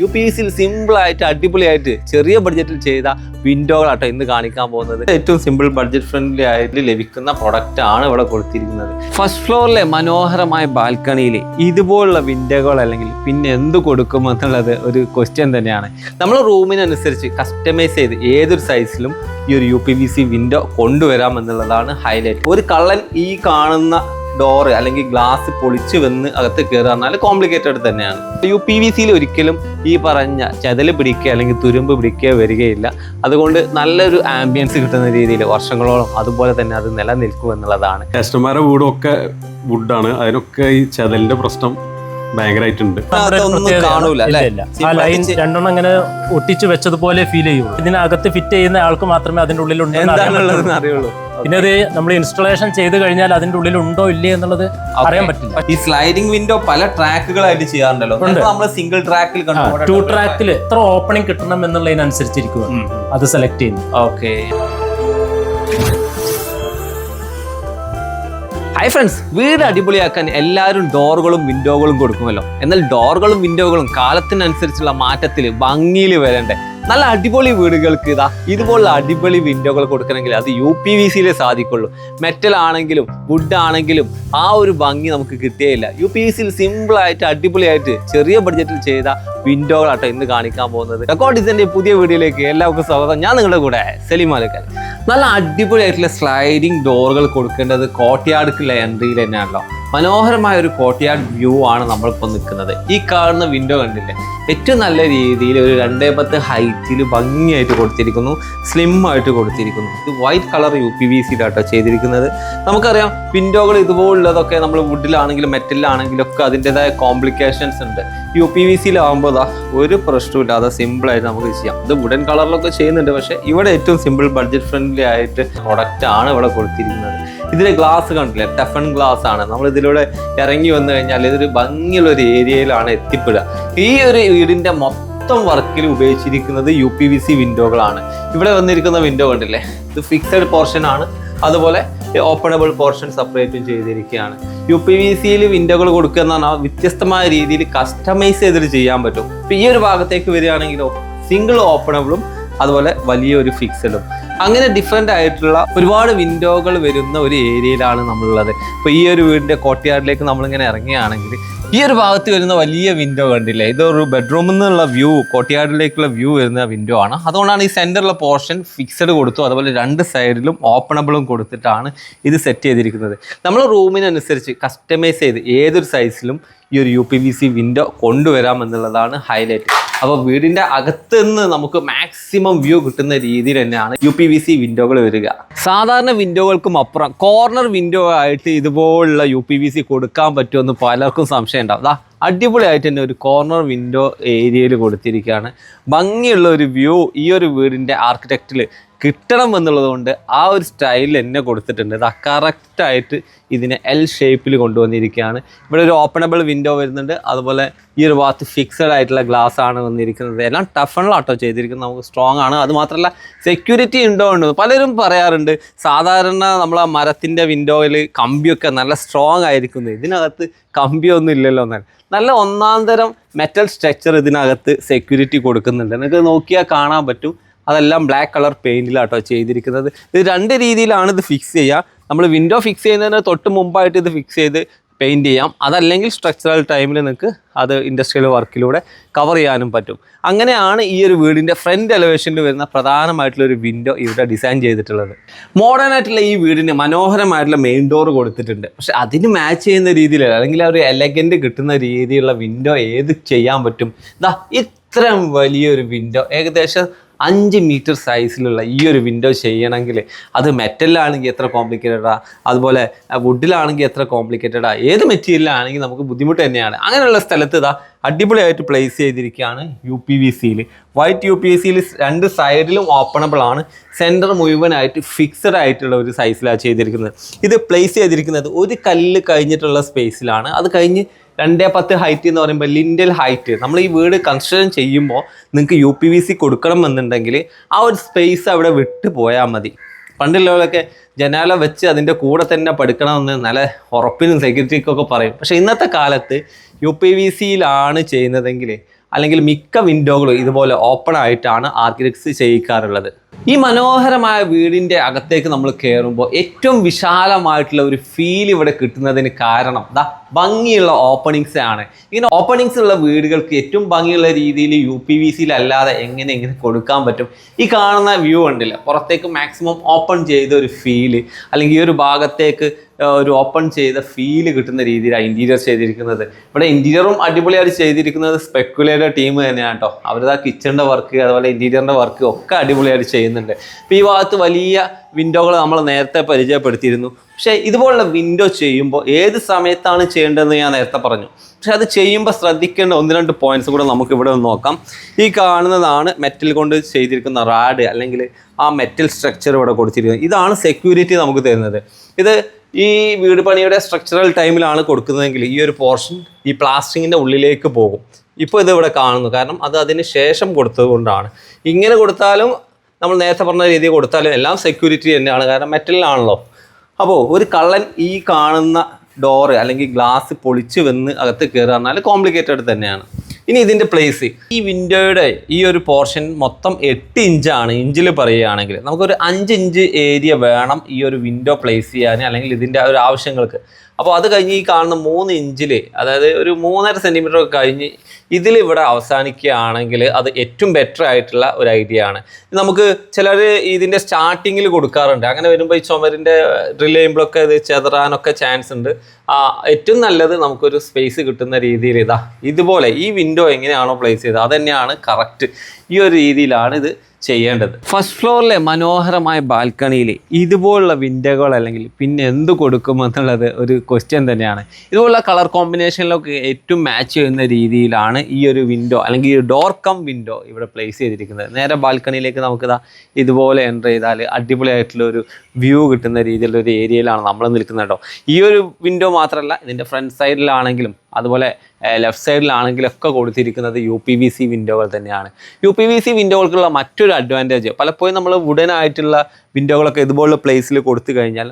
UPVC സിമ്പിളായിട്ട് അടിപൊളിയായിട്ട് ചെറിയ ബഡ്ജറ്റിൽ ചെയ്ത വിൻഡോകളാട്ടോ ഇന്ന് കാണിക്കാൻ പോകുന്നത്. ഏറ്റവും സിമ്പിൾ ബഡ്ജറ്റ് ഫ്രണ്ട്ലി ആയിട്ട് ലഭിക്കുന്ന പ്രൊഡക്റ്റ് ആണ് ഇവിടെ കൊടുത്തിരിക്കുന്നത്. ഫസ്റ്റ് ഫ്ലോറിലെ മനോഹരമായ ബാൽക്കണിയിൽ ഇതുപോലുള്ള വിൻഡോകൾ അല്ലെങ്കിൽ പിന്നെ എന്ത് കൊടുക്കും എന്നുള്ളത് ഒരു ക്വസ്റ്റ്യൻ തന്നെയാണ്. നമ്മൾ റൂമിനനുസരിച്ച് കസ്റ്റമൈസ് ചെയ്ത് ഏതൊരു സൈസിലും ഈ ഒരു UPVC വിൻഡോ കൊണ്ടുവരാം എന്നുള്ളതാണ് ഹൈലൈറ്റ്. ഒരു കള്ളൻ ഈ കാണുന്ന ഡോറ് അല്ലെങ്കിൽ ഗ്ലാസ് പൊളിച്ച് വന്ന് അകത്ത് കയറുക എന്നാൽ കോംപ്ലിക്കേറ്റഡ് തന്നെയാണ്. UPVCയിൽ ഒരിക്കലും ഈ പറഞ്ഞ ചെതല് പിടിക്കുക അല്ലെങ്കിൽ തുരുമ്പ് പിടിക്കുക വരികയില്ല. അതുകൊണ്ട് നല്ലൊരു ആംബിയൻസ് കിട്ടുന്ന രീതിയിൽ വർഷങ്ങളോളം അതുപോലെ തന്നെ അത് നിലനിൽക്കും എന്നുള്ളതാണ്. കസ്റ്റമറുടെ വീടൊക്കെ വുഡാണ്, അതിനൊക്കെ ഈ ചെതലിന്റെ പ്രശ്നം ഭയങ്കരമായിട്ടുണ്ട്. കാണൂല ആ ലൈൻ രണ്ടെണ്ണം അങ്ങനെ ഒട്ടിച്ചു വെച്ചതുപോലെ ഫീൽ ചെയ്യും. ഇതിനകത്ത് ഫിറ്റ് ചെയ്യുന്ന ആൾക്ക് മാത്രമേ അതിന്റെ ഉള്ളിൽ എന്താണുള്ളതെന്ന് അറിയുള്ളൂ. പിന്നെ അത് നമ്മൾ ഇൻസ്റ്റലേഷൻ ചെയ്ത് കഴിഞ്ഞാൽ അതിന്റെ ഉള്ളിൽ ഉണ്ടോ ഇല്ലേ എന്നുള്ളത് അറിയാൻ പറ്റില്ല. ഈ സ്ലൈഡിംഗ് വിൻഡോ പല ട്രാക്കുകളായിട്ട് ചെയ്യാറുണ്ടല്ലോ. നമ്മൾ സിംഗിൾ ട്രാക്കിൽ 2 ട്രാക്കിൽ എത്ര ഓപ്പണിംഗ് കിട്ടണം എന്നുള്ളതിനനുസരിച്ചിരിക്കും അത് സെലക്ട് ചെയ്യുന്നു. ഓക്കെ. ഹായ് ഫ്രണ്ട്സ്, വീട് അടിപൊളിയാക്കാൻ എല്ലാവരും ഡോറുകളും വിൻഡോകളും കൊടുക്കുമല്ലോ. എന്നാൽ ഡോറുകളും വിൻഡോകളും കാലത്തിനനുസരിച്ചുള്ള മാറ്റത്തിൽ ഭംഗിയിൽ വരണ്ടേ? നല്ല അടിപൊളി വീടുകൾക്ക് ഇതുപോലുള്ള അടിപൊളി വിൻഡോകൾ കൊടുക്കണമെങ്കിൽ അത് UPVCയിലേ സാധിക്കുള്ളൂ. മെറ്റൽ ആണെങ്കിലും വുഡ് ആണെങ്കിലും ആ ഒരു ഭംഗി നമുക്ക് കിട്ടിയില്ല. UPVCയിൽ സിമ്പിളായിട്ട് അടിപൊളിയായിട്ട് ചെറിയ ബഡ്ജറ്റിൽ ചെയ്ത വിൻഡോകളാട്ടോ ഇന്ന് കാണിക്കാൻ പോകുന്നത്. റെക്കോർഡ് ഡിസൈൻ്റെ പുതിയ വീഡിയോയിലേക്ക് എല്ലാവർക്കും സ്വാഗതം. ഞാൻ നിങ്ങളുടെ കൂടെ സലീം മാലിക്കൽ. നല്ല അടിപൊളിയായിട്ടുള്ള സ്ലൈഡിങ് ഡോറുകൾ കൊടുക്കേണ്ടത് കോർട്ട്യാർഡിലുള്ള എൻട്രിയിൽ തന്നെയാണല്ലോ. മനോഹരമായ ഒരു കോർട്ട്യാർഡ് വ്യൂ ആണ് നമ്മളിപ്പോൾ നിൽക്കുന്നത്. ഈ കാണുന്ന വിൻഡോ കണ്ടില്ലേ, ഏറ്റവും നല്ല രീതിയിൽ ഒരു 2.10 ഹൈറ്റിൽ ഭംഗിയായിട്ട് കൊടുത്തിരിക്കുന്നു, സ്ലിം ആയിട്ട് കൊടുത്തിരിക്കുന്നു. ഇത് വൈറ്റ് കളർ UPVCയിലാട്ടോ ചെയ്തിരിക്കുന്നത്. നമുക്കറിയാം വിൻഡോകൾ ഇതുപോലുള്ളതൊക്കെ നമ്മൾ വുഡിലാണെങ്കിലും മെറ്റലിലാണെങ്കിലും ഒക്കെ അതിൻ്റെതായ കോംപ്ലിക്കേഷൻസ് ഉണ്ട്. UPVCയിലാകുമ്പോൾ ഒരു പ്രശ്നമില്ലാതെ സിമ്പിളായിട്ട് നമുക്ക് ചെയ്യാം. ഇത് വുഡൻ കളറിലൊക്കെ ചെയ്യുന്നുണ്ട്, പക്ഷേ ഇവിടെ ഏറ്റവും സിമ്പിൾ ബഡ്ജറ്റ് ഫ്രണ്ട്ലി ആയിട്ട് പ്രൊഡക്റ്റ് ആണ് ഇവിടെ കൊടുത്തിരിക്കുന്നത്. ഇതിലെ ഗ്ലാസ് കണ്ടില്ലേ, ടഫൺ ഗ്ലാസ് ആണ്. നമ്മൾ ഇതിലൂടെ ഇറങ്ങി വന്നു കഴിഞ്ഞാൽ ഇതൊരു ഭംഗിയുള്ള ഒരു ഏരിയയിലാണ് എത്തിപ്പെടുക. ഈ ഒരു വീടിന്റെ മൊത്തം വർക്കിൽ ഉപയോഗിച്ചിരിക്കുന്നത് UPVC വിൻഡോകളാണ്. ഇവിടെ വന്നിരിക്കുന്ന വിൻഡോ കണ്ടില്ലേ, ഇത് ഫിക്സഡ് പോർഷൻ ആണ്. അതുപോലെ ഓപ്പണബിൾ പോർഷൻ സെപ്പറേറ്റും ചെയ്തിരിക്കുകയാണ്. UPVCയിൽ വിൻഡോകൾ കൊടുക്കുക എന്ന് പറഞ്ഞാൽ വ്യത്യസ്തമായ രീതിയിൽ കസ്റ്റമൈസ് ചെയ്തിട്ട് ചെയ്യാൻ പറ്റും. ഇപ്പം ഈ ഒരു ഭാഗത്തേക്ക് വരികയാണെങ്കിലോ സിംഗിൾ ഓപ്പണബിളും അതുപോലെ വലിയൊരു ഫിക്സഡും, അങ്ങനെ ഡിഫറെൻ്റ് ആയിട്ടുള്ള ഒരുപാട് വിൻഡോകൾ വരുന്ന ഒരു ഏരിയയിലാണ് നമ്മളുള്ളത്. ഇപ്പോൾ ഈ ഒരു വീടിൻ്റെ കോർട്ട്യാർഡിലേക്ക് നമ്മളിങ്ങനെ ഇറങ്ങുകയാണെങ്കിൽ ഈ ഒരു ഭാഗത്ത് വരുന്ന വലിയ വിൻഡോ കണ്ടില്ലേ, ഇതൊരു ബെഡ്റൂമിൽ നിന്നുള്ള വ്യൂ, കോർട്ട്യാർഡിലേക്കുള്ള വ്യൂ വരുന്ന വിൻഡോ ആണ്. അതുകൊണ്ടാണ് ഈ സെൻറ്ററിലെ പോർഷൻ ഫിക്സഡ് കൊടുത്തു, അതുപോലെ 2 സൈഡിലും ഓപ്പണബിളും കൊടുത്തിട്ടാണ് ഇത് സെറ്റ് ചെയ്തിരിക്കുന്നത്. നമ്മൾ റൂമിനനുസരിച്ച് കസ്റ്റമൈസ് ചെയ്ത് ഏതൊരു സൈസിലും ഈ ഒരു UPVC വിൻഡോ കൊണ്ടുവരാം എന്നുള്ളതാണ് ഹൈലൈറ്റ്. അപ്പോൾ വീടിൻ്റെ അകത്ത് നിന്ന് നമുക്ക് മാക്സിമം വ്യൂ കിട്ടുന്ന രീതിയിൽ തന്നെയാണ് UPVC വിൻഡോകൾ വരിക. സാധാരണ വിൻഡോകൾക്കും അപ്പുറം കോർണർ വിൻഡോ ആയിട്ട് ഇതുപോലുള്ള UPVC കൊടുക്കാൻ പറ്റുമെന്ന് പലർക്കും സംശയം ഉണ്ടാവും. അടിപൊളിയായിട്ട് തന്നെ ഒരു കോർണർ വിൻഡോ ഏരിയയിൽ കൊടുത്തിരിക്കുകയാണ്. ഭംഗിയുള്ള ഒരു വ്യൂ ഈ ഒരു വീടിൻ്റെ ആർക്കിടെക്റ്റിൽ കിട്ടണം എന്നുള്ളത് കൊണ്ട് ആ ഒരു സ്റ്റൈലിൽ തന്നെ കൊടുത്തിട്ടുണ്ട്. ഇത് കറക്റ്റായിട്ട് ഇതിനെ L ഷേപ്പിൽ കൊണ്ടുവന്നിരിക്കുകയാണ്. ഇവിടെ ഒരു ഓപ്പണബിൾ വിൻഡോ വരുന്നുണ്ട്, അതുപോലെ ഈ ഒരു ഭാഗത്ത് ഫിക്സഡ് ആയിട്ടുള്ള ഗ്ലാസ് ആണ് വന്നിരിക്കുന്നത്. എല്ലാം ടഫണിലാട്ടോ ചെയ്തിരിക്കുന്നത്, നമുക്ക് സ്ട്രോങ് ആണ്. അതുമാത്രമല്ല സെക്യൂരിറ്റി ഉണ്ടോ ഉണ്ട് പലരും പറയാറുണ്ട്. സാധാരണ നമ്മൾ ആ മരത്തിൻ്റെ വിൻഡോയിൽ കമ്പിയൊക്കെ നല്ല സ്ട്രോങ് ആയിരിക്കുന്നു, ഇതിനകത്ത് കമ്പിയൊന്നും ഇല്ലല്ലോ എന്നാൽ നല്ല ഒന്നാം തരം മെറ്റൽ സ്ട്രക്ചർ ഇതിനകത്ത് സെക്യൂരിറ്റി കൊടുക്കുന്നുണ്ട്. നിങ്ങൾക്ക് നോക്കിയാൽ കാണാൻ പറ്റും. അതെല്ലാം ബ്ലാക്ക് കളർ പെയിൻറ്റിലാട്ടോ ചെയ്തിരിക്കുന്നത്. ഇത് 2 രീതിയിലാണ് ഇത് ഫിക്സ് ചെയ്യുക. നമ്മൾ വിൻഡോ ഫിക്സ് ചെയ്യുന്നതിന് തൊട്ട് മുമ്പായിട്ട് ഇത് ഫിക്സ് ചെയ്ത് പെയിൻറ്റ് ചെയ്യാം. അതല്ലെങ്കിൽ സ്ട്രക്ചറൽ ടൈമിൽ നിങ്ങൾക്ക് അത് ഇൻഡസ്ട്രിയൽ വർക്കിലൂടെ കവർ ചെയ്യാനും പറ്റും. അങ്ങനെയാണ് ഈ ഒരു വീടിൻ്റെ ഫ്രണ്ട് എലവേഷനിൽ വരുന്ന പ്രധാനമായിട്ടുള്ളൊരു വിൻഡോ ഇവിടെ ഡിസൈൻ ചെയ്തിട്ടുള്ളത്. മോഡേൺ ആയിട്ടുള്ള ഈ വീടിന് മനോഹരമായിട്ടുള്ള മെയിൻ ഡോർ കൊടുത്തിട്ടുണ്ട്. പക്ഷെ അതിന് മാച്ച് ചെയ്യുന്ന രീതിയിലല്ല, അല്ലെങ്കിൽ ആ ഒരു എലഗൻറ്റ് കിട്ടുന്ന രീതിയിലുള്ള വിൻഡോ ഏത് ചെയ്യാൻ പറ്റും? ഇത്രയും വലിയൊരു വിൻഡോ, ഏകദേശം 5 മീറ്റർ സൈസിലുള്ള ഈ ഒരു വിൻഡോ ചെയ്യണമെങ്കിൽ അത് മെറ്റലിലാണെങ്കിൽ എത്ര കോംപ്ലിക്കേറ്റഡാ, അതുപോലെ വുഡിലാണെങ്കിൽ എത്ര കോംപ്ലിക്കേറ്റഡാ, ഏത് മെറ്റീരിയലാണെങ്കിൽ നമുക്ക് ബുദ്ധിമുട്ട് തന്നെയാണ്. അങ്ങനെയുള്ള സ്ഥലത്ത് അടിപൊളിയായിട്ട് പ്ലേസ് ചെയ്തിരിക്കുകയാണ് UPVCയിൽ. വൈറ്റ് UPVCയിൽ 2 സൈഡിലും ഓപ്പണബിൾ ആണ്. സെൻറ്റർ മുഴുവനായിട്ട് ഫിക്സഡ് ആയിട്ടുള്ള ഒരു സൈസിലാണ് ചെയ്തിരിക്കുന്നത്. ഇത് പ്ലേസ് ചെയ്തിരിക്കുന്നത് ഒരു കല്ല് കഴിഞ്ഞിട്ടുള്ള സ്പേസിലാണ്. അത് കഴിഞ്ഞ് 2.10 ഹൈറ്റ് എന്ന് പറയുമ്പോൾ ലിൻഡൽ ഹൈറ്റ്. നമ്മൾ ഈ വീട് കൺസ്ട്രക്ഷൻ ചെയ്യുമ്പോൾ നിങ്ങൾക്ക് UPVC കൊടുക്കണം എന്നുണ്ടെങ്കിൽ ആ ഒരു സ്പേസ് അവിടെ വിട്ട് പോയാൽ മതി. പണ്ടുള്ളവരൊക്കെ ജനാല വെച്ച് അതിൻ്റെ കൂടെ തന്നെ പഠിക്കണമെന്ന് നല്ല ഉറപ്പിനും സെക്യൂരിറ്റിക്കൊക്കെ പറയും. പക്ഷേ ഇന്നത്തെ കാലത്ത് UPVCയിലാണ് ചെയ്യുന്നതെങ്കിൽ അല്ലെങ്കിൽ മിക്ക വിൻഡോകളും ഇതുപോലെ ഓപ്പൺ ആയിട്ടാണ് ആർക്കിടെക്ട്സ് ചെയ്യിക്കാറുള്ളത്. ഈ മനോഹരമായ വീടിൻ്റെ അകത്തേക്ക് നമ്മൾ കയറുമ്പോൾ ഏറ്റവും വിശാലമായിട്ടുള്ള ഒരു ഫീൽ ഇവിടെ കിട്ടുന്നതിന് കാരണം ഭംഗിയുള്ള ഓപ്പണിങ്സ് ആണ്. ഇങ്ങനെ ഓപ്പണിങ്സ് ഉള്ള വീടുകൾക്ക് ഏറ്റവും ഭംഗിയുള്ള രീതിയിൽ UPVC അല്ലാതെ എങ്ങനെ കൊടുക്കാൻ പറ്റും? ഈ കാണുന്ന വ്യൂ ഉണ്ടല്ല, പുറത്തേക്ക് മാക്സിമം ഓപ്പൺ ചെയ്ത ഒരു ഫീല്, അല്ലെങ്കിൽ ഈ ഒരു ഭാഗത്തേക്ക് ഒരു ഓപ്പൺ ചെയ്ത ഫീല് കിട്ടുന്ന രീതിയിലാണ് ഇൻറ്റീരിയർ ചെയ്തിരിക്കുന്നത്. ഇവിടെ ഇൻറ്റീരിയറും അടിപൊളിയായിട്ട് ചെയ്തിരിക്കുന്നത് സ്പെക്കുലേറ്റർ ടീം തന്നെയാണ് കേട്ടോ. അവരുടെ കിച്ചണിൻ്റെ വർക്ക് അതുപോലെ ഇൻറ്റീരിയറിൻ്റെ വർക്ക് ഒക്കെ അടിപൊളിയായിട്ട് ചെയ്യുന്നുണ്ട്. ഇപ്പോൾ ഈ ഭാഗത്ത് വലിയ വിൻഡോകൾ നമ്മൾ നേരത്തെ പരിചയപ്പെടുത്തിയിരുന്നു. പക്ഷേ ഇതുപോലുള്ള വിൻഡോ ചെയ്യുമ്പോൾ ഏത് സമയത്താണ് ചെയ്യേണ്ടതെന്ന് ഞാൻ നേരത്തെ പറഞ്ഞു. പക്ഷെ അത് ചെയ്യുമ്പോൾ ശ്രദ്ധിക്കേണ്ട 1-2 പോയിന്റ്സ് കൂടെ നമുക്ക് ഇവിടെ ഒന്ന് നോക്കാം. ഈ കാണുന്നതാണ് മെറ്റൽ കൊണ്ട് ചെയ്തിരിക്കുന്ന റാഡ്, അല്ലെങ്കിൽ ആ മെറ്റൽ സ്ട്രക്ചർ ഇവിടെ കൊടുത്തിരിക്കുന്നത്. ഇതാണ് സെക്യൂരിറ്റി നമുക്ക് തരുന്നത്. ഇത് ഈ വീട് പണിയുടെ സ്ട്രക്ചറൽ ടൈമിലാണ് കൊടുക്കുന്നതെങ്കിൽ ഈ ഒരു പോർഷൻ ഈ പ്ലാസ്റ്റിക്കിൻ്റെ ഉള്ളിലേക്ക് പോകും. ഇപ്പോൾ ഇത് ഇവിടെ കാണുന്നു, കാരണം അത് അതിന് ശേഷം കൊടുത്തത് കൊണ്ടാണ്. ഇങ്ങനെ കൊടുത്താലും നമ്മൾ നേരത്തെ പറഞ്ഞ രീതിയിൽ കൊടുത്താലും എല്ലാം സെക്യൂരിറ്റി തന്നെയാണ്, കാരണം മെറ്റലിലാണല്ലോ. അപ്പോൾ ഒരു കള്ളൻ ഈ കാണുന്ന ഡോറ് അല്ലെങ്കിൽ ഗ്ലാസ് പൊളിച്ച് വന്ന് അകത്ത് കയറുക പറഞ്ഞാൽ കോംപ്ലിക്കേറ്റഡ് തന്നെയാണ്. ഇനി ഇതിൻ്റെ പ്ലേസ്, ഈ വിൻഡോയുടെ ഈ ഒരു പോർഷൻ മൊത്തം 8 ഇഞ്ചാണ്. ഇഞ്ചിൽ പറയുകയാണെങ്കിൽ നമുക്കൊരു 5 ഇഞ്ച് ഏരിയ വേണം ഈ ഒരു വിൻഡോ പ്ലേസ് ചെയ്യാൻ, അല്ലെങ്കിൽ ഇതിൻ്റെ ഒരു ആവശ്യങ്ങൾക്ക്. അപ്പോൾ അത് കഴിഞ്ഞ് ഈ കാണുന്ന 3 ഇഞ്ചിൽ, അതായത് ഒരു 3.5 സെൻറ്റിമീറ്റർ ഒക്കെ കഴിഞ്ഞ് ഇതിലിവിടെ അവസാനിക്കുകയാണെങ്കിൽ അത് ഏറ്റവും ബെറ്റർ ആയിട്ടുള്ള ഒരു ഐഡിയ ആണ്. നമുക്ക് ചിലർ ഇതിൻ്റെ സ്റ്റാർട്ടിങ്ങിൽ കൊടുക്കാറുണ്ട്. അങ്ങനെ വരുമ്പോൾ ഈ ചുമരിൻ്റെ ഡ്രിൽ ചെയ്യുമ്പോഴൊക്കെ ഇത് ചെതറാനൊക്കെ ചാൻസ് ഉണ്ട്. ഏറ്റവും നല്ലത് നമുക്കൊരു സ്പേസ് കിട്ടുന്ന രീതിയിൽ ഇതുപോലെ ഈ വിൻഡോ എങ്ങനെയാണോ പ്ലേസ് ചെയ്തത് അത് തന്നെയാണ് കറക്റ്റ്. ഈ ഒരു രീതിയിലാണ് ഇത് ചെയ്യേണ്ടത്. ഫസ്റ്റ് ഫ്ലോറിലെ മനോഹരമായ ബാൽക്കണിയിൽ ഇതുപോലുള്ള വിൻഡോകൾ അല്ലെങ്കിൽ പിന്നെ എന്ത് കൊടുക്കുമെന്നുള്ളത് ഒരു ക്വസ്റ്റ്യൻ തന്നെയാണ്. ഇതുപോലുള്ള കളർ കോമ്പിനേഷനിലൊക്കെ ഏറ്റവും മാച്ച് ചെയ്യുന്ന രീതിയിലാണ് ഈ ഒരു വിൻഡോ അല്ലെങ്കിൽ ഈ ഡോർ കം വിൻഡോ ഇവിടെ പ്ലേസ് ചെയ്തിരിക്കുന്നത്. നേരെ ബാൽക്കണിയിലേക്ക് നമുക്ക് ഇതുപോലെ എൻ്റർ ചെയ്താൽ അടിപൊളിയായിട്ടുള്ള ഒരു വ്യൂ കിട്ടുന്ന രീതിയിലുള്ള ഒരു ഏരിയയിലാണ് നമ്മൾ നിൽക്കുന്നത് കേട്ടോ. ഈ ഒരു വിൻഡോ മാത്രമല്ല, ഇതിൻ്റെ ഫ്രണ്ട് സൈഡിലാണെങ്കിലും അതുപോലെ ലെഫ്റ്റ് സൈഡിലാണെങ്കിലും ഒക്കെ കൊടുത്തിരിക്കുന്നത് UPVC വിൻഡോകൾ തന്നെയാണ്. UPVC വിൻഡോകൾക്കുള്ള മറ്റൊരു അഡ്വാൻറ്റേജ്, പലപ്പോഴും നമ്മൾ വുഡനായിട്ടുള്ള വിൻഡോകളൊക്കെ ഇതുപോലുള്ള പ്ലേസിൽ കൊടുത്തു കഴിഞ്ഞാൽ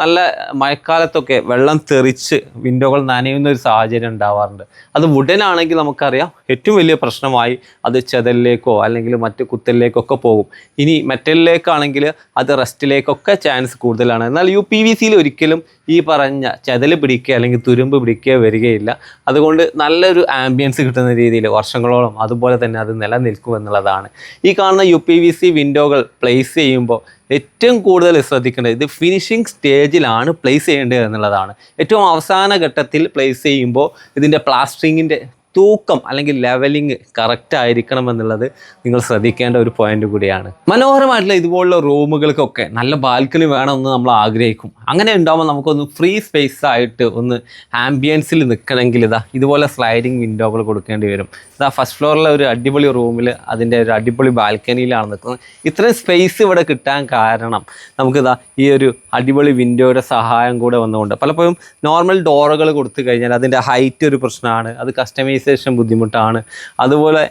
നല്ല മഴക്കാലത്തൊക്കെ വെള്ളം തെറിച്ച് വിൻഡോകൾ നനയുന്ന ഒരു സാഹചര്യം ഉണ്ടാവാറുണ്ട്. അത് വുഡനാണെങ്കിൽ നമുക്കറിയാം ഏറ്റവും വലിയ പ്രശ്നമായി അത് ചെതലിലേക്കോ അല്ലെങ്കിൽ മറ്റ് കുത്തലിലേക്കൊക്കെ പോകും. ഇനി മെറ്റലിലേക്കാണെങ്കിൽ അത് റസ്റ്റിലേക്കൊക്കെ ചാൻസ് കൂടുതലാണ്. എന്നാൽ UPVC ഒരിക്കലും ഈ പറഞ്ഞ ചെതൽ പിടിക്കുക അല്ലെങ്കിൽ തുരുമ്പ് പിടിക്കുക വരികയില്ല. അതുകൊണ്ട് നല്ലൊരു ആംബിയൻസ് കിട്ടുന്ന രീതിയിൽ വർഷങ്ങളോളം അതുപോലെ തന്നെ അത് നിലനിൽക്കുമെന്നുള്ളതാണ്. ഈ കാണുന്ന UPVC വിൻഡോകൾ പ്ലേസ് ചെയ്യുമ്പോൾ ഏറ്റവും കൂടുതൽ ശ്രദ്ധിക്കേണ്ടത് ഇത് ഫിനിഷിംഗ് സ്റ്റേജിലാണ് പ്ലേസ് ചെയ്യേണ്ടത് എന്നുള്ളതാണ്. ഏറ്റവും അവസാന ഘട്ടത്തിൽ പ്ലേസ് ചെയ്യുമ്പോൾ ഇതിൻ്റെ പ്ലാസ്റ്ററിങ്ങിൻ്റെ തൂക്കം അല്ലെങ്കിൽ ലെവലിംഗ് കറക്റ്റ് ആയിരിക്കണം എന്നുള്ളത് നിങ്ങൾ ശ്രദ്ധിക്കേണ്ട ഒരു പോയിന്റ് കൂടിയാണ്. മനോഹരമായിട്ടുള്ള ഇതുപോലുള്ള റൂമുകൾക്കൊക്കെ നല്ല ബാൽക്കണി വേണമെന്ന് നമ്മൾ ആഗ്രഹിക്കും. അങ്ങനെ ഉണ്ടാകുമ്പോൾ നമുക്കൊന്ന് ഫ്രീ സ്പേസ് ആയിട്ട് ഒന്ന് ആംബിയൻസിൽ നിൽക്കണമെങ്കിൽ ഇതുപോലെ സ്ലൈഡിങ് വിൻഡോകൾ കൊടുക്കേണ്ടി വരും. ഫസ്റ്റ് ഫ്ലോറിലെ ഒരു അടിപൊളി റൂമിൽ അതിൻ്റെ ഒരു അടിപൊളി ബാൽക്കണിയിലാണ് നിൽക്കുന്നത്. ഇത്രയും സ്പേസ് ഇവിടെ കിട്ടാൻ കാരണം നമുക്കിതാ ഈ ഒരു അടിപൊളി വിൻഡോയുടെ സഹായം കൂടെ വന്നുകൊണ്ട്. പലപ്പോഴും നോർമൽ ഡോറുകൾ കൊടുത്തു കഴിഞ്ഞാൽ അതിൻ്റെ ഹൈറ്റ് ഒരു പ്രശ്നമാണ്, അത് കസ്റ്റമൈസേഷൻ ബുദ്ധിമുട്ടാണ്, അതുപോലെ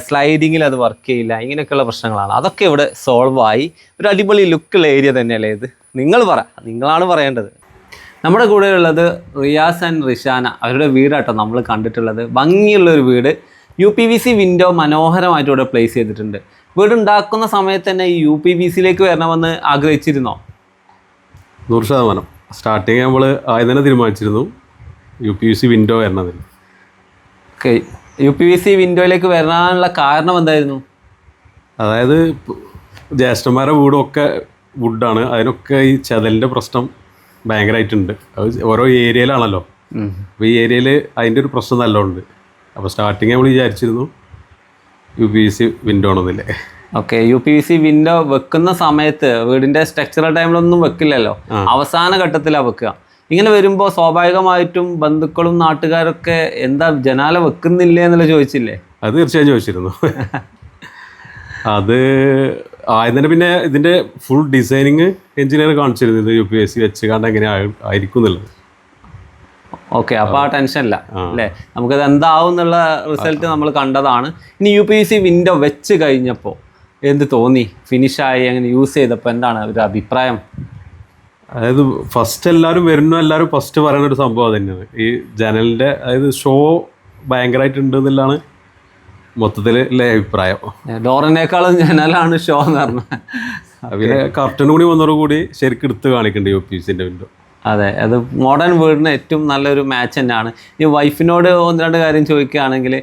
സ്ലൈഡിങ്ങിൽ അത് വർക്ക് ചെയ്യില്ല, ഇങ്ങനെയൊക്കെയുള്ള പ്രശ്നങ്ങളാണ്. അതൊക്കെ ഇവിടെ സോൾവ് ആയി ഒരു അടിപൊളി ലുക്കുള്ള ഏരിയ തന്നെയല്ലേ ഇത്? നിങ്ങളാണ് പറയേണ്ടത്. നമ്മുടെ കൂടെ ഉള്ളത് റിയാസ് ആൻഡ് റിഷാന, അവരുടെ വീടാട്ടോ നമ്മൾ കണ്ടിട്ടുള്ളത്. ഭംഗിയുള്ളൊരു വീട്, UPVC വിൻഡോ മനോഹരമായിട്ട് ഇവിടെ പ്ലേസ് ചെയ്തിട്ടുണ്ട്. വീടുണ്ടാക്കുന്ന സമയത്ത് തന്നെ ഈ UPVC വരണമെന്ന് ആഗ്രഹിച്ചിരുന്നോ? 100%. സ്റ്റാർട്ടിങ് നമ്മൾ ആദ്യം തന്നെ തീരുമാനിച്ചിരുന്നു UPVC വിൻഡോ വരണതിൽ. ഓക്കെ, UPVC വിൻഡോയിലേക്ക് വരാനുള്ള കാരണം എന്തായിരുന്നു? അതായത് ജ്യേഷ്ഠന്മാരുടെ വീടൊക്കെ വുഡാണ്, അതിനൊക്കെ ഈ ചെതലിൻ്റെ പ്രശ്നം ഭയങ്കരമായിട്ടുണ്ട്. അത് ഓരോ ഏരിയയിലാണല്ലോ. അപ്പോൾ ഈ ഏരിയയിൽ അതിൻ്റെ ഒരു പ്രശ്നം നല്ലോണ്ട്. അപ്പോൾ സ്റ്റാർട്ടിങ് നമ്മൾ വിചാരിച്ചിരുന്നു UPVC വിൻഡോ ആണെന്നില്ലേ. ഓക്കെ, UPVC വിൻഡോ വെക്കുന്ന സമയത്ത് വീടിൻ്റെ സ്ട്രക്ചറൽ ടൈമിലൊന്നും വെക്കില്ലല്ലോ, അവസാന ഘട്ടത്തിലാണ് വെക്കുക. ഇങ്ങനെ വരുമ്പോൾ സ്വാഭാവികമായിട്ടും ബന്ധുക്കളും നാട്ടുകാരൊക്കെ എന്താ ജനാല വെക്കുന്നില്ലേ എന്നുള്ള ചോദിച്ചില്ലേ? അത് തീർച്ചയായും ചോദിച്ചിരുന്നു. അത് ആദ്യം തന്നെ പിന്നെ ഇതിൻ്റെ ഫുൾ ഡിസൈനിങ് എഞ്ചിനീയർ കാണിച്ചിരുന്നു, ഇത് UPVC വെച്ച് കണ്ട് എങ്ങനെ ആയിരിക്കും എന്നുള്ളത്. ഓക്കെ, അപ്പോൾ ആ ടെൻഷനില്ല അല്ലേ? നമുക്കത് എന്താവും എന്നുള്ള റിസൾട്ട് നമ്മൾ കണ്ടതാണ്. ഇനി UPVC വിൻഡോ വെച്ച് കഴിഞ്ഞപ്പോൾ എന്ത് തോന്നി? ഫിനിഷായി അങ്ങനെ യൂസ് ചെയ്തപ്പോൾ എന്താണ് ഒരു അഭിപ്രായം? അതായത് ഫസ്റ്റ് എല്ലാവരും ഫസ്റ്റ് പറയുന്ന ഒരു സംഭവം തന്നെയാണ് ഈ ജനലിൻ്റെ, അതായത് ഷോ ഭയങ്കരമായിട്ടുണ്ട് എന്നുള്ളതാണ് മൊത്തത്തിലുള്ള അഭിപ്രായം. ഡോറിനേക്കാളും ജനലാണ് ഷോ എന്ന് പറഞ്ഞത്. പിന്നെ കർട്ടൻ കൂടി വന്നതോടുകൂടി ശരിക്കും എടുത്ത് കാണിക്കുന്നുണ്ട് UPVC വിൻഡോ. അതെ, അത് മോഡേൺ വീടിന് ഏറ്റവും നല്ലൊരു മാച്ച് തന്നെയാണ്. ഈ വൈഫിനോട് ഒന്ന് രണ്ട് കാര്യം ചോദിക്കുകയാണെങ്കിൽ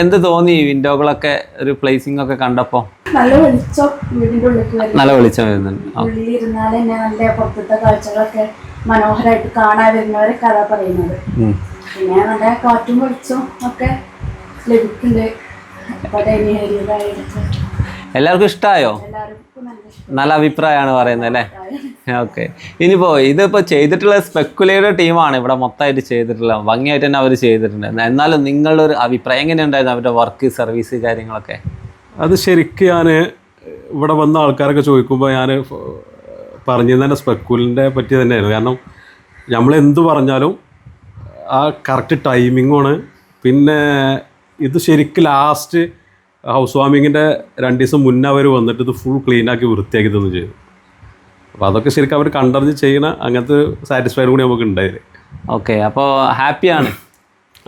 എന്ത് തോന്നി ഈ വിൻഡോകളൊക്കെ ഒരു പ്ലേസിംഗ് ഒക്കെ കണ്ടപ്പോൾ? നല്ല വെളിച്ചം വീടിന്റെ ഉള്ളിൽ നല്ല വെളിച്ചം വരുന്നുണ്ട്. ഉള്ളിൽ ഇരുന്നാൽ തന്നെ നല്ല പുറത്തത്തെ കാഴ്ചകളൊക്കെ മനോഹരമായിട്ട് കാണാൻ വരുന്നവരെ കഥ പറയുന്നത്. പിന്നെ നല്ല കാറ്റും വെളിച്ചവും ഒക്കെ ലഭിക്കുന്നുണ്ട്. ഇപ്പൊ ഡൈനിങ് ഏരിയയിലായിട്ട് എല്ലാവർക്കും ഇഷ്ടമായോ? എല്ലാവർക്കും നല്ല ഇഷ്ടം. നല്ല അഭിപ്രായമാണ് പറയുന്നത് അല്ലേ? ഓക്കെ. ഇതിപ്പോൾ ചെയ്തിട്ടുള്ള സ്പെക്കുലേറ്റഡ് ടീമാണ് ഇവിടെ മൊത്തമായിട്ട് ചെയ്തിട്ടുള്ളത്. ഭംഗിയായിട്ട് തന്നെ അവർ ചെയ്തിട്ടുണ്ട്. എന്നാലും നിങ്ങളുടെ ഒരു അഭിപ്രായം എങ്ങനെയുണ്ടായിരുന്നു അവരുടെ വർക്ക്, സർവീസ്, കാര്യങ്ങളൊക്കെ? അത് ശരിക്കും ഞാൻ ഇവിടെ വന്ന ആൾക്കാരൊക്കെ ചോദിക്കുമ്പോൾ ഞാൻ പറഞ്ഞു തന്നെ സ്പെക്കുലിൻ്റെ പറ്റി തന്നെയായിരുന്നു. കാരണം നമ്മളെന്ത് പറഞ്ഞാലും ആ കറക്റ്റ് ടൈമിങ്ങാണ്. പിന്നെ ഇത് ശരിക്കും ലാസ്റ്റ് ഹൗസ് വാമിങ്ങിൻ്റെ 2 ദിവസം മുന്നേ അവർ വന്നിട്ട് ഇത് ഫുൾ ക്ലീനാക്കി വൃത്തിയാക്കി തന്നു ചെയ്തു. അപ്പോൾ അതൊക്കെ ശരിക്കും അവർ കണ്ടറിഞ്ഞ് ചെയ്യണ അങ്ങനത്തെ സാറ്റിസ്ഫൈഡ് കൂടി നമുക്ക് ഉണ്ടായത്. ഓക്കെ, അപ്പോൾ ഹാപ്പിയാണ്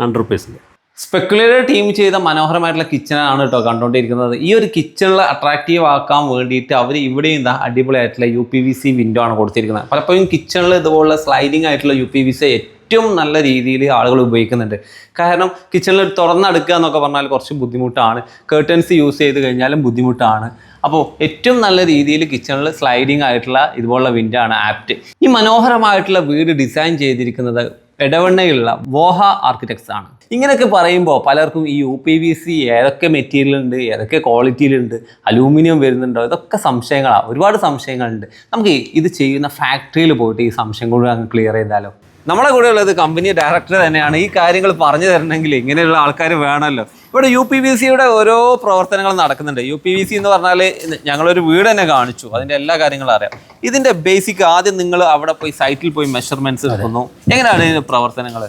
100%. സ്പെക്കുലേറ്റഡ് ടീം ചെയ്ത മനോഹരമായിട്ടുള്ള കിച്ചണാണ് കേട്ടോ കണ്ടുകൊണ്ടിരിക്കുന്നത്. ഈ ഒരു കിച്ചണിൽ അട്രാക്റ്റീവ് ആക്കാൻ വേണ്ടിയിട്ട് അവർ ഇവിടെയും എന്താ അടിപൊളിയായിട്ടുള്ള UPVC വിൻഡോ ആണ് കൊടുത്തിരിക്കുന്നത്. പലപ്പോഴും കിച്ചണിൽ ഇതുപോലുള്ള സ്ലൈഡിങ് ആയിട്ടുള്ള UPVC ഏറ്റവും നല്ല രീതിയിൽ ആളുകൾ ഉപയോഗിക്കുന്നുണ്ട്. കാരണം കിച്ചണിൽ തുറന്നെടുക്കുക എന്നൊക്കെ പറഞ്ഞാൽ കുറച്ച് ബുദ്ധിമുട്ടാണ്. കേർട്ടൻസ് യൂസ് ചെയ്ത് കഴിഞ്ഞാലും ബുദ്ധിമുട്ടാണ്. അപ്പോൾ ഏറ്റവും നല്ല രീതിയിൽ കിച്ചണിൽ സ്ലൈഡിങ് ആയിട്ടുള്ള ഇതുപോലുള്ള വിൻഡോ ആണ് ആപ്റ്റ്. ഈ മനോഹരമായിട്ടുള്ള വീട് ഡിസൈൻ ചെയ്തിരിക്കുന്നത് എടവണ്ണയിലുള്ള വോഹ ആർക്കിടെക്ട്സ് ആണ്. ഇങ്ങനെയൊക്കെ പറയുമ്പോൾ പലർക്കും ഈ UPVC ഏതൊക്കെ മെറ്റീരിയൽ ഉണ്ട്, ഏതൊക്കെ ക്വാളിറ്റിയിലുണ്ട്, അലൂമിനിയം വരുന്നുണ്ടോ, ഇതൊക്കെ സംശയങ്ങളാണ്. ഒരുപാട് സംശയങ്ങളുണ്ട്. നമുക്ക് ഇത് ചെയ്യുന്ന ഫാക്ടറിയിൽ പോയിട്ട് ഈ സംശയം കൂടി അങ്ങ് ക്ലിയർ ചെയ്താലോ? നമ്മളെ കൂടെ ഉള്ളത് കമ്പനി ഡയറക്ടർ തന്നെയാണ്. ഈ കാര്യങ്ങൾ പറഞ്ഞു തരണമെങ്കിൽ ഇങ്ങനെയുള്ള ആൾക്കാർ വേണമല്ലോ. ഇവിടെ UPVCയുടെ ഓരോ പ്രവർത്തനങ്ങളും നടക്കുന്നുണ്ട്. UPVC എന്ന് പറഞ്ഞാൽ ഞങ്ങളൊരു വീട് തന്നെ കാണിച്ചു, അതിൻ്റെ എല്ലാ കാര്യങ്ങളും അറിയാം. ഇതിൻ്റെ ബേസിക് ആദ്യം നിങ്ങൾ അവിടെ പോയി സൈറ്റിൽ പോയി മെഷർമെൻറ്റ്സ് എടുക്കുന്നു. എങ്ങനെയാണ് ഇതിൻ്റെ പ്രവർത്തനങ്ങൾ?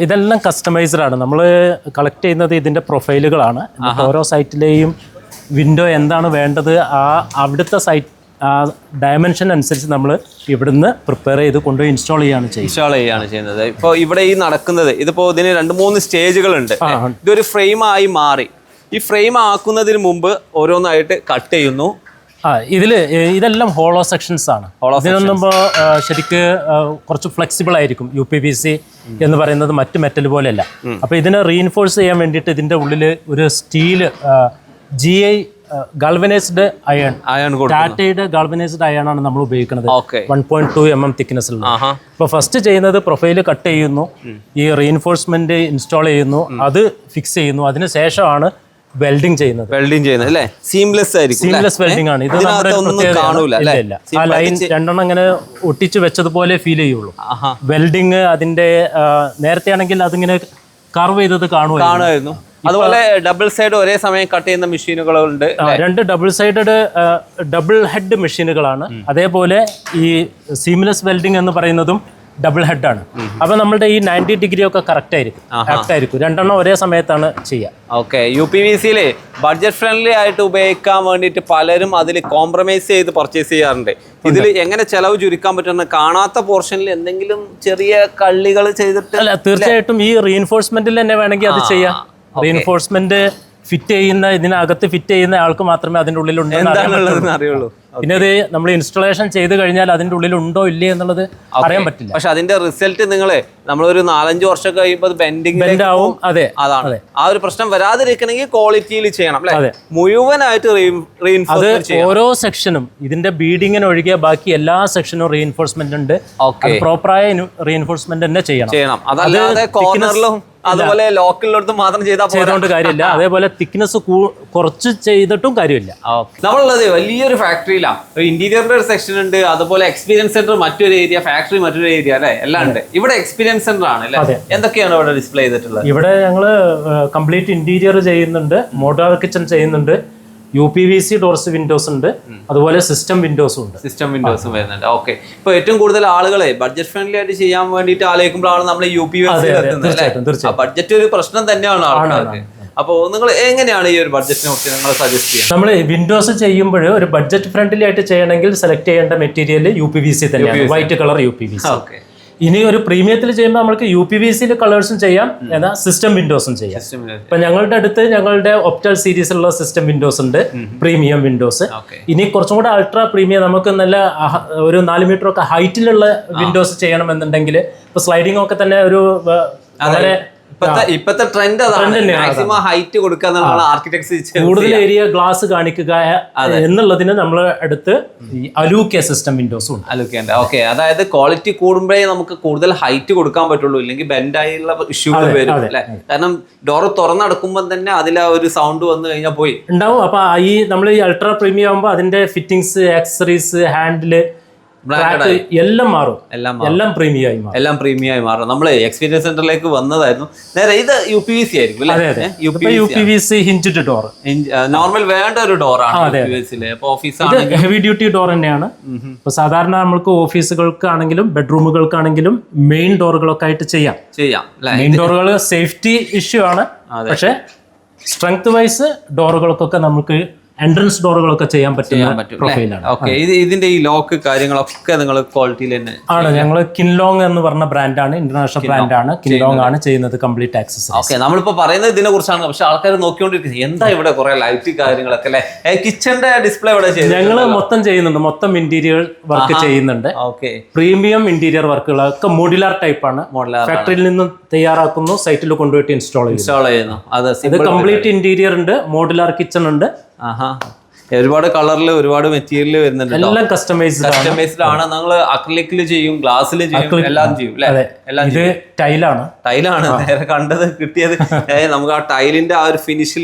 ഇതെല്ലാം കസ്റ്റമൈസ്ഡ് ആണ്. നമ്മൾ കളക്ട് ചെയ്യുന്നത് ഇതിൻ്റെ പ്രൊഫൈലുകളാണ്. ഓരോ സൈറ്റിലെയും വിൻഡോ എന്താണ് വേണ്ടത് അവിടുത്തെ സൈറ്റ് ഡയമെൻഷൻ അനുസരിച്ച് നമ്മൾ ഇവിടുന്ന് പ്രിപ്പയർ ചെയ്ത് കൊണ്ടുപോയി ഇൻസ്റ്റാൾ ചെയ്യുകയാണ് ചെയ്യുന്നത്. ഇപ്പോൾ ഇവിടെ ഈ നടക്കുന്നത് ഇതിപ്പോൾ ഇതിന് 2-3 സ്റ്റേജുകളുണ്ട്. ഇതൊരു ഫ്രെയിമായി മാറി. ഈ ഫ്രെയിം ആക്കുന്നതിന് മുമ്പ് ഓരോന്നായിട്ട് കട്ട് ചെയ്യുന്നു. ഇതെല്ലാം ഹോളോ സെക്ഷൻസ് ആണ്. ഇതിനൊന്നും ശരിക്ക് കുറച്ച് ഫ്ലെക്സിബിൾ ആയിരിക്കും. UPVC എന്ന് പറയുന്നത് മറ്റ് മെറ്റൽ പോലെയല്ല. അപ്പോൾ ഇതിനെ റീഇൻഫോഴ്സ് ചെയ്യാൻ വേണ്ടിയിട്ട് ഇതിൻ്റെ ഉള്ളിൽ ഒരു സ്റ്റീല് GI ഗാൾവനൈസ്ഡ് അയൺ ടാറ്റയുടെ ഗാൾവനൈസ്ഡ് അയൺ ആണ് നമ്മൾ ഉപയോഗിക്കുന്നത്. 1.2 mm തിക്നെസ്സിൽ. അപ്പോൾ ഫസ്റ്റ് ചെയ്യുന്നത് പ്രൊഫൈല് കട്ട് ചെയ്യുന്നു, ഈ റീഇൻഫോഴ്സ്മെന്റ് ഇൻസ്റ്റാൾ ചെയ്യുന്നു, അത് ഫിക്സ് ചെയ്യുന്നു. അതിനുശേഷമാണ് വെൽഡിങ് ചെയ്യുന്നത് അല്ലേ? സീംലെസ് വെൽഡിംഗ് ആണ് ഇത്. നമ്മുടെ ആ ലൈൻ 2 അങ്ങനെ ഒട്ടിച്ച് വെച്ചതുപോലെ ഫീൽ ചെയ്യുള്ളൂ. വെൽഡിങ് അതിന്റെ നേരത്തെ ആണെങ്കിൽ അതിങ്ങനെ കർവ് ചെയ്തത് കാണുമായിരുന്നു. അതുപോലെ ഡബിൾ സൈഡ് ഒരേ സമയം കട്ട് ചെയ്യുന്ന മെഷീനുകളുണ്ട്. 2 ഡബിൾ സൈഡഡ് ഡബിൾ ഹെഡ് മെഷീനുകളാണ്. അതേപോലെ ഈ സീംലെസ് വെൽഡിംഗ് എന്ന് പറയുന്നതും ഡബിൾ ഹെഡ് ആണ്. അപ്പൊ നമ്മളുടെ ഈ 90 ഡിഗ്രി ഒക്കെ കറക്റ്റ് ആയിരിക്കും. 2 ഒരേ സമയത്താണ് ചെയ്യുക. ഓക്കെ. UPVCയിൽ ബഡ്ജറ്റ് ഫ്രണ്ട്ലി ആയിട്ട് ഉപയോഗിക്കാൻ വേണ്ടിയിട്ട് പലരും അതിൽ കോംപ്രമൈസ് ചെയ്ത് പർച്ചേസ് ചെയ്യാറുണ്ട്. ഇതിൽ എങ്ങനെ ചെലവ് ചുരുക്കാൻ പറ്റുന്ന കാണാത്ത പോർഷനിൽ എന്തെങ്കിലും ചെറിയ കള്ളികൾ ചെയ്തിട്ട്? അല്ല, തീർച്ചയായിട്ടും ഈ റീഇൻഫോഴ്സ്മെന്റിൽ തന്നെ വേണമെങ്കിൽ അത് ചെയ്യാം. റീഇൻഫോഴ്സ്മെന്റ് ഇതിനകത്ത് ഫിറ്റ് ചെയ്യുന്ന ആൾക്ക് മാത്രമേ അതിൻ്റെ ഉള്ളിൽ അറിയുള്ളൂ. പിന്നെ അത് നമ്മൾ ഇൻസ്റ്റലേഷൻ ചെയ്ത് കഴിഞ്ഞാൽ അതിൻ്റെ ഉള്ളിൽ ഉണ്ടോ ഇല്ലേ എന്നുള്ളത് അറിയാൻ പറ്റില്ല. പക്ഷെ അതിന്റെ റിസൾട്ട് നമ്മളൊരു 4-5 വർഷം കഴിയുമ്പോൾ ബെൻഡ് ആവും. അതാണ് ആ ഒരു പ്രശ്നം വരാതിരിക്കണമെങ്കിൽ ക്വാളിറ്റിയിൽ ചെയ്യണം അല്ലേ? മുഴുവനായിട്ട് ഓരോ സെക്ഷനും ഇതിന്റെ ബീഡിങ്ങിന് ഒഴികെ ബാക്കി എല്ലാ സെക്ഷനും റീഇൻഫോഴ്സ്മെന്റ് ഉണ്ട്. പ്രോപ്പറായ റീഇൻഫോഴ്സ്മെന്റ് തന്നെ ചെയ്യണം. അതല്ലാതെ കോർണറിലും അതുപോലെ ലോക്കലിലോട്ട് മാത്രം ചെയ്തുകൊണ്ട് കാര്യമില്ല. അതേപോലെ തിക്നെസ് കുറച്ച് ചെയ്തിട്ടും കാര്യമില്ല. നമ്മളുള്ളത് വലിയൊരു ഫാക്ടറിയിലാണ്. ഇന്റീരിയറിന്റെ ഒരു സെക്ഷൻ ഉണ്ട്, അതുപോലെ എക്സ്പീരിയൻസ് സെന്റർ മറ്റൊരു ഏരിയ, ഫാക്ടറി മറ്റൊരു ഏരിയ അല്ലെ? എല്ലാം ഉണ്ട്. ഇവിടെ എക്സ്പീരിയൻസ് സെന്റർ ആണ് അല്ലെ? എന്തൊക്കെയാണ് ഇവിടെ ഡിസ്പ്ലേ ചെയ്തിട്ടുള്ളത്? ഇവിടെ ഞങ്ങള് കംപ്ലീറ്റ് ഇന്റീരിയർ ചെയ്യുന്നുണ്ട്, മോഡുലാർ കിച്ചൺ ചെയ്യുന്നുണ്ട്, UPVC ഡോർസ് വിൻഡോസ് ഉണ്ട്, അതുപോലെ സിസ്റ്റം വിൻഡോസും ഉണ്ട്. സിസ്റ്റം വിൻഡോസും വരുന്നുണ്ട്. ഓക്കെ. ഇപ്പൊ ഏറ്റവും കൂടുതൽ ആളുകളെ ബഡ്ജറ്റ് ഫ്രണ്ട്ലി ആയിട്ട് ചെയ്യാൻ വേണ്ടിയിട്ട് ആലോചിക്കുമ്പോഴാണ് നമ്മൾ UPVC ബഡ്ജറ്റ് ഒരു പ്രശ്നം തന്നെയാണ് ആൾക്കാർക്ക്. അപ്പോൾ നിങ്ങൾ എങ്ങനെയാണ് ഈ ഒരു ബഡ്ജറ്റിനെ കുറിച്ച് നിങ്ങൾ സജസ്റ്റ് ചെയ്യുന്നത്? നമ്മൾ വിൻഡോസ് ചെയ്യുമ്പോൾ ഒരു ബഡ്ജറ്റ് ഫ്രണ്ട്ലി ആയിട്ട് ചെയ്യണമെങ്കിൽ സെലക്ട് ചെയ്യേണ്ട മെറ്റീരിയൽ UPVC തന്നെയാണ്. White colour UPVC. ഓക്കെ. ഇനി ഒരു പ്രീമിയത്തിൽ ചെയ്യുമ്പോൾ നമുക്ക് UPVC കളേഴ്സും ചെയ്യാം, എന്നാൽ സിസ്റ്റം വിൻഡോസും ചെയ്യാം. ഇപ്പൊ ഞങ്ങളുടെ അടുത്ത് ഞങ്ങളുടെ ഒപ്റ്റൽ സീരീസിലുള്ള സിസ്റ്റം വിൻഡോസ് ഉണ്ട്, പ്രീമിയം വിൻഡോസ്. ഇനി കുറച്ചും കൂടെ അൾട്രാ പ്രീമിയം നമുക്ക് നല്ല ഒരു 4 മീറ്റർ ഒക്കെ ഹൈറ്റിലുള്ള വിൻഡോസ് ചെയ്യണമെന്നുണ്ടെങ്കിൽ ഇപ്പൊ സ്ലൈഡിംഗ് ഒക്കെ തന്നെ ഒരു വളരെ ഇപ്പത്തെ ട്രെൻഡ് അതാണ്, മാക്സിമം ഹൈറ്റ് കൊടുക്കുക, ആർക്കിടെക്ട്സ് കൂടുതൽ ഏരിയ ഗ്ലാസ് കാണിക്കുക എന്നുള്ളതിന് നമ്മൾ അടുത്ത് അലൂക്ക സിസ്റ്റം വിൻഡോസും ഉണ്ട്. അലൂക്കേണ്ട ഓക്കെ. അതായത് ക്വാളിറ്റി കൂടുമ്പോഴേ നമുക്ക് കൂടുതൽ ഹൈറ്റ് കൊടുക്കാൻ പറ്റുള്ളൂ, ഇല്ലെങ്കിൽ ബെൻഡായുള്ള ഇഷ്യൂകൾ വരും അല്ലെ. കാരണം ഡോർ തുറന്നടക്കുമ്പോൾ തന്നെ അതിൽ ഒരു സൗണ്ട് വന്നു കഴിഞ്ഞാൽ പോയി ഉണ്ടാവും. അപ്പൊ നമ്മൾ ഈ അൾട്രാ പ്രീമിയം ആകുമ്പോൾ അതിന്റെ ഫിറ്റിംഗ്സ്, ആക്സസറീസ്, ഹാൻഡില് എല്ലാം മാറും, എല്ലാം പ്രീമിയം ആയി മാറും. നമ്മൾ എക്സ്പീരിയൻസ് സെന്ററിലേക്ക് വന്നതായിരുന്നു. നേരെ ഇത് UPVC ആയിരിക്കും അല്ലേ? UPVC ഹിഞ്ച്ഡ് ഡോർ, നോർമൽ വേണ്ട ഒരു ഡോറാണ് ഓഫീസ് ഹെവി ഡ്യൂട്ടി ഡോർ തന്നെയാണ്. ഇപ്പൊ സാധാരണ നമ്മൾക്ക് ഓഫീസുകൾക്കാണെങ്കിലും ബെഡ്റൂമുകൾക്കാണെങ്കിലും മെയിൻ ഡോറുകളൊക്കെ ആയിട്ട് ചെയ്യാം. മെയിൻ ഡോറുകൾ സേഫ്റ്റി ഇഷ്യൂ ആണ്, പക്ഷെ സ്ട്രെങ്ത് വൈസ് ഡോറുകൾക്കൊക്കെ നമുക്ക് എൻട്രൻസ് ഡോറുകളൊക്കെ ചെയ്യാൻ പറ്റുന്ന പ്രൊഫൈലാണ്. ഇതിന്റെ ഈ ലോക്ക് കാര്യങ്ങളൊക്കെ നിങ്ങൾ ക്വാളിറ്റിയിൽ തന്നെ ആണ്. ഞങ്ങൾ കിൻലോങ് എന്ന് പറഞ്ഞ ബ്രാൻഡാണ്, ഇന്റർനാഷണൽ ബ്രാൻഡാണ്. കിൻലോങ് ആണ് ചെയ്യുന്നത് കംപ്ലീറ്റ് ആക്സസറീസ്. ഓക്കെ, നമ്മളിപ്പോ പറയുന്നത് ഇതിനെ കുറിച്ചാണ്, പക്ഷെ ആൾക്കാർ നോക്കിക്കൊണ്ടിരിക്കുന്നത് എന്താ ഇവിടെ കുറെ ലൈറ്റ് കാര്യങ്ങളൊക്കെ അല്ലെ. കിച്ചന്റെ ഡിസ്പ്ലേ ഇവിടെ ഞങ്ങൾ മൊത്തം ചെയ്യുന്നുണ്ട്, മൊത്തം ഇന്റീരിയർ വർക്ക് ചെയ്യുന്നുണ്ട്. പ്രീമിയം ഇന്റീരിയർ വർക്കുകളൊക്കെ മോഡുലാർ ടൈപ്പ് ആണ്. ഫാക്ടറിയിൽ നിന്ന് തയ്യാറാക്കുന്നു, സൈറ്റിൽ കൊണ്ടുപോയിട്ട് ഇൻസ്റ്റാൾ ചെയ്യുന്നു. ഇത് കംപ്ലീറ്റ് ഇന്റീരിയർ ഉണ്ട്, മോഡുലാർ കിച്ചൺ ഉണ്ട്. ഒരുപാട് കളറിൽ ഒരുപാട് മെറ്റീരിയൽ വരുന്നുണ്ട്, എല്ലാം കസ്റ്റമൈസ്ഡ് ആണ്. നിങ്ങൾ അക്രിലിക്കിൽ ചെയ്യും, ഗ്ലാസ്സിൽ ചെയ്യും, എല്ലാം ചെയ്യും അല്ലെ. ടൈലാണ് നേരെ കണ്ടത് കിട്ടിയത്. നമുക്ക് ആ ടൈലിന്റെ ആ ഒരു ഫിനിഷിൽ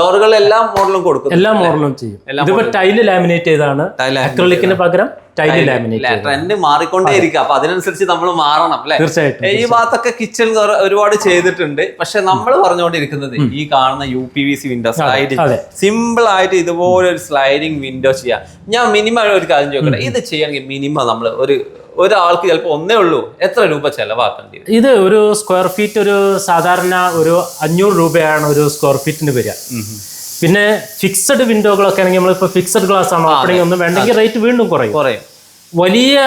ഡോറുകൾ എല്ലാ മോഡലും കൊടുക്കും, എല്ലാ മോഡലും ചെയ്യും. ഇതിപ്പോ ടൈല് ലാമിനേറ്റ് ചെയ്താണ്, അക്രിലിക്കിന് പകരം ടൈല് ലാമിനേറ്റ്. ട്രെൻഡ് മാറിക്കൊണ്ടേയിരിക്കും, അപ്പൊ അതിനനുസരിച്ച് നമ്മൾ മാറണം അല്ലെ. തീർച്ചയായിട്ടും ഈ ഭാഗത്തൊക്കെ കിച്ചൺ ഒരുപാട് ചെയ്തിട്ടുണ്ട്, പക്ഷെ നമ്മൾ പറഞ്ഞുകൊണ്ടിരിക്കുന്നത് ഈ കാണുന്ന UPVC വിൻഡോ സ്ലൈഡിങ്, സിമ്പിൾ ആയിട്ട് ഇതുപോലെ ഒരു സ്ലൈഡിങ് വിൻഡോ ചെയ്യാം. ഞാൻ മിനിമം ഒരു കാര്യം ചോദിക്കട്ടെ, ഇത് ചെയ്യണമെങ്കിൽ മിനിമം നമ്മൾ ഒരാൾക്ക് ചിലപ്പോൾ ഒന്നേ ഉള്ളൂ, എത്ര രൂപ ചെലവാക്കേണ്ടി വരും? ഇത് ഒരു സ്ക്വയർ ഫീറ്റ് ഒരു സാധാരണ ഒരു 500 രൂപയാണ് ഒരു സ്ക്വയർ ഫീറ്റിന് വരിക. പിന്നെ ഫിക്സഡ് വിൻഡോകളൊക്കെ ആണെങ്കിൽ നമ്മളിപ്പോ ഫിക്സഡ് ഗ്ലാസ് ആണ് ഓപ്പണിംഗ് ഒന്നും വേണ്ടെങ്കിൽ റേറ്റ് വീണ്ടും കുറയും. വലിയ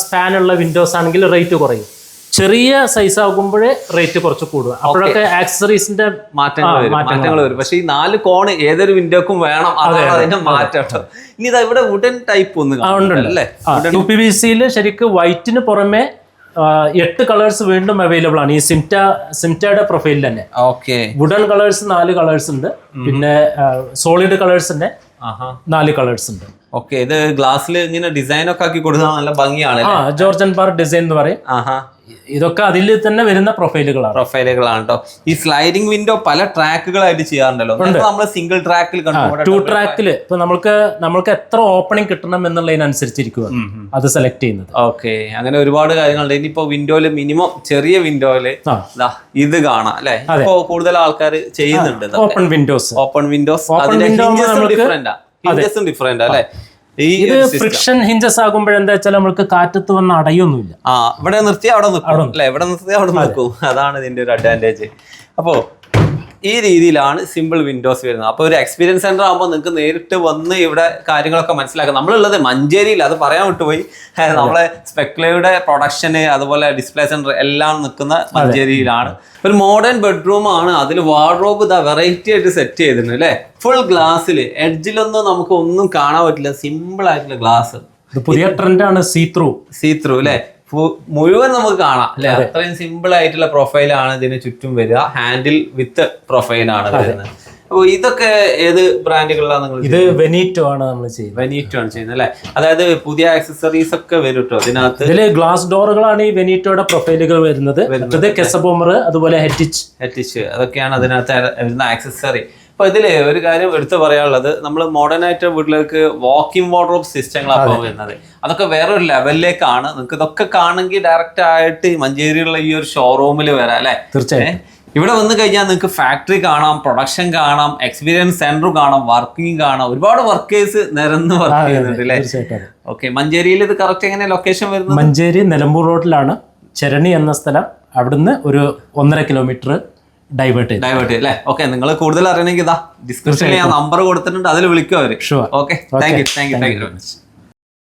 സ്പാനുള്ള വിൻഡോസ് ആണെങ്കിൽ റേറ്റ് കുറയും. ചെറിയ സൈസ് ആകുമ്പോഴേ റേറ്റ് കുറച്ച് കൂടുക. അപ്പോഴൊക്കെ ആക്സസറീസിന്റെ മാറ്റങ്ങൾ വരും. പക്ഷെ ഈ 4 കോൺ ഏതൊരു വിൻഡോക്കും വേണം, അതാണ് അതിന്റെ മാറ്റം. ഇനി ഇതാ ഇവിടെ വുഡൻ ടൈപ്പ് ഒന്ന് UPVC-യിൽ ശരിക്കും വൈറ്റിന് പുറമെ 8 കളേഴ്സ് വീണ്ടും അവൈലബിൾ ആണ് ഈ സിംറ്റയുടെ പ്രൊഫൈലിൽ തന്നെ. വുഡൻ കളേഴ്സ് 4 കളേഴ്സ് ഉണ്ട്, പിന്നെ സോളിഡ് കളേഴ്സിന്റെ 4 കളേഴ്സ് ഉണ്ട്. ഓക്കെ, ഇത് ഗ്ലാസ്സിൽ ഇങ്ങനെ ഡിസൈൻ ഒക്കെ ആക്കി കൊടുത്താൽ നല്ല ഭംഗിയാണ്. ജോർജൻ പാർ ഡിസൈൻ എന്ന് പറയും. ഇതൊക്കെ അതിൽ തന്നെ വരുന്ന പ്രൊഫൈലുകളാണ് കേട്ടോ. ഈ സ്ലൈഡിംഗ് വിൻഡോ പല ട്രാക്കുകളായിട്ട് ചെയ്യാറുണ്ടല്ലോ. നമ്മൾ സിംഗിൾ ട്രാക്കിൽ 2 ട്രാക്കിൽ ഇപ്പൊ നമ്മൾക്ക് എത്ര ഓപ്പണിംഗ് കിട്ടണം എന്നുള്ളതിനനുസരിച്ചിരിക്കുക അത് സെലക്ട് ചെയ്യുന്നത്. ഓക്കെ, അങ്ങനെ ഒരുപാട് കാര്യങ്ങളുണ്ട്. ഇനിയിപ്പോ വിൻഡോയില് മിനിമം ചെറിയ വിൻഡോയില് ഇത് കാണാം അല്ലെ. ഇപ്പോ കൂടുതൽ ആൾക്കാർ ചെയ്യുന്നുണ്ട് ഓപ്പൺ വിൻഡോസ്. ഡിഫറെന്റ് അല്ലെ. ഇത് ഫ്രിക്ഷൻ ഹിഞ്ചസ് ആകുമ്പോഴെന്താ വെച്ചാൽ നമുക്ക് കാറ്റത്ത് വന്ന് അടയൊന്നുമില്ല. ഇവിടെ നിർത്തിയാൽ അവിടെ നിൽക്കും അല്ലെ, ഇവിടെ നിർത്തിയാൽ അവിടെ നിൽക്കും. അതാണ് ഇതിന്റെ ഒരു അഡ്വാൻറ്റേജ്. അപ്പോ ഈ രീതിയിലാണ് സിമ്പിൾ വിൻഡോസ് വരുന്നത്. അപ്പോൾ ഒരു എക്സ്പീരിയൻസ് സെന്റർ ആകുമ്പോൾ നിങ്ങൾക്ക് നേരിട്ട് വന്ന് ഇവിടെ കാര്യങ്ങളൊക്കെ മനസ്സിലാക്കാം. നമ്മളുള്ളത് മഞ്ചേരിയിൽ, അത് പറയാൻ വിട്ടുപോയി. നമ്മളെ സ്പെക്ലയുടെ പ്രൊഡക്ഷന് അതുപോലെ ഡിസ്പ്ലേ സെന്റർ എല്ലാം നിൽക്കുന്ന മഞ്ചേരിയിലാണ്. ഒരു മോഡേൺ ബെഡ്റൂം ആണ്. അതിൽ വാർഡ്രോബ് വെറൈറ്റി ആയിട്ട് സെറ്റ് ചെയ്തിട്ടുണ്ട് അല്ലേ. ഫുൾ ഗ്ലാസ്സിൽ, എഡ്ജിലൊന്നും നമുക്ക് ഒന്നും കാണാൻ പറ്റില്ല, സിമ്പിൾ ആയിട്ടുള്ള ഗ്ലാസ്. പുതിയ ട്രെൻഡാണ് സീ ത്രൂ അല്ലേ. മുഴുവൻ നമുക്ക് കാണാം അല്ലെ. അത്രയും സിമ്പിൾ ആയിട്ടുള്ള പ്രൊഫൈലാണ് ഇതിന് ചുറ്റും വരിക. ഹാൻഡിൽ വിത്ത് പ്രൊഫൈലാണ് വരുന്നത്. അപ്പൊ ഇതൊക്കെ ഏത് ബ്രാൻഡുകളിലാണ് നിങ്ങൾ? ഇത് വെനീറ്റോ ആണ് നമ്മൾ ചെയ്യുന്നത്. വെനീറ്റോ ആണ് ചെയ്യുന്നത് അല്ലെ. അതായത് പുതിയ ആക്സസറീസ് ഒക്കെ വരും കേട്ടോ ഇതിനകത്ത്. ഇതില് ഗ്ലാസ് ഡോറുകളാണ് ഈ വെനീറ്റോയുടെ പ്രൊഫൈലുകൾ വരുന്നത്. കെസബോമർ, അതുപോലെ ഹെറ്റിച്ച് അതൊക്കെയാണ് അതിനകത്ത് വരുന്ന ആക്സസറി. അപ്പൊ ഇതില് ഒരു കാര്യം എടുത്തു പറയാനുള്ളത്, നമ്മൾ മോഡേൺ ആയിട്ട് വീട്ടിലേക്ക് വാക്കിംഗ് വാർഡ്രോബ് സിസ്റ്റങ്ങളാണ് വരുന്നത്. അതൊക്കെ വേറൊരു ലെവലിലേക്കാണ്. നിങ്ങൾക്ക് ഇതൊക്കെ കാണുമെങ്കിൽ ഡയറക്റ്റ് ആയിട്ട് മഞ്ചേരിയുള്ള ഈ ഒരു ഷോറൂമിൽ വരാം അല്ലെ. തീർച്ചയായും ഇവിടെ വന്നു കഴിഞ്ഞാൽ നിങ്ങൾക്ക് ഫാക്ടറി കാണാം, പ്രൊഡക്ഷൻ കാണാം, എക്സ്പീരിയൻസ് സെന്റർ കാണാം, വർക്കിംഗ് കാണാം. ഒരുപാട് വർക്കേഴ്സ് നിരന്ന് വർക്ക് ചെയ്യുന്നുണ്ട് അല്ലേ. ഓക്കെ, മഞ്ചേരിയിൽ ഇത് കറക്റ്റ് എങ്ങനെ ലൊക്കേഷൻ വരുന്നത്? മഞ്ചേരി നിലമ്പൂർ റോഡിലാണ് ചരണി എന്ന സ്ഥലം. അവിടുന്ന് ഒരു 1.5 കിലോമീറ്റർ ഡൈവേർട്ട് അല്ലേ. ഓക്കെ, നിങ്ങൾ കൂടുതൽ അറിയണമെങ്കിൽ ഇതാ ഡിസ്ക്രിപ്ഷനിൽ ഞാൻ നമ്പർ കൊടുത്തിട്ടുണ്ട്, അതിൽ വിളിക്കും അവര്. Okay, thank you very much.